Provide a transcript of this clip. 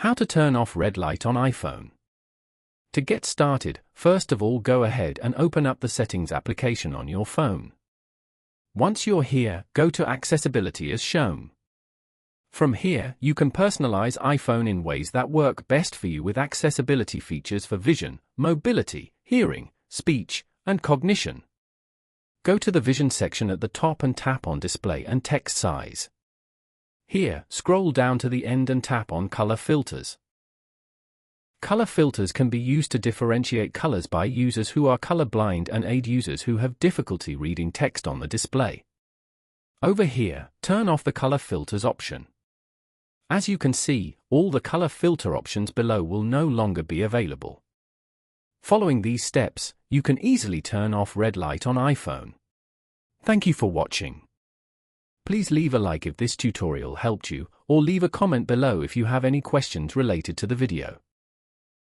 How to turn off red light on iPhone. To get started, first of all go ahead and open up the Settings application on your phone. Once you're here, go to Accessibility as shown. From here, you can personalize iPhone in ways that work best for you with accessibility features for vision, mobility, hearing, speech, and cognition. Go to the Vision section at the top and tap on Display and Text Size. Here, scroll down to the end and tap on Color Filters. Color filters can be used to differentiate colors by users who are colorblind and aid users who have difficulty reading text on the display. Over here, turn off the color filters option. As you can see, all the color filter options below will no longer be available. Following these steps, you can easily turn off red light on iPhone. Thank you for watching. Please leave a like if this tutorial helped you, or leave a comment below if you have any questions related to the video.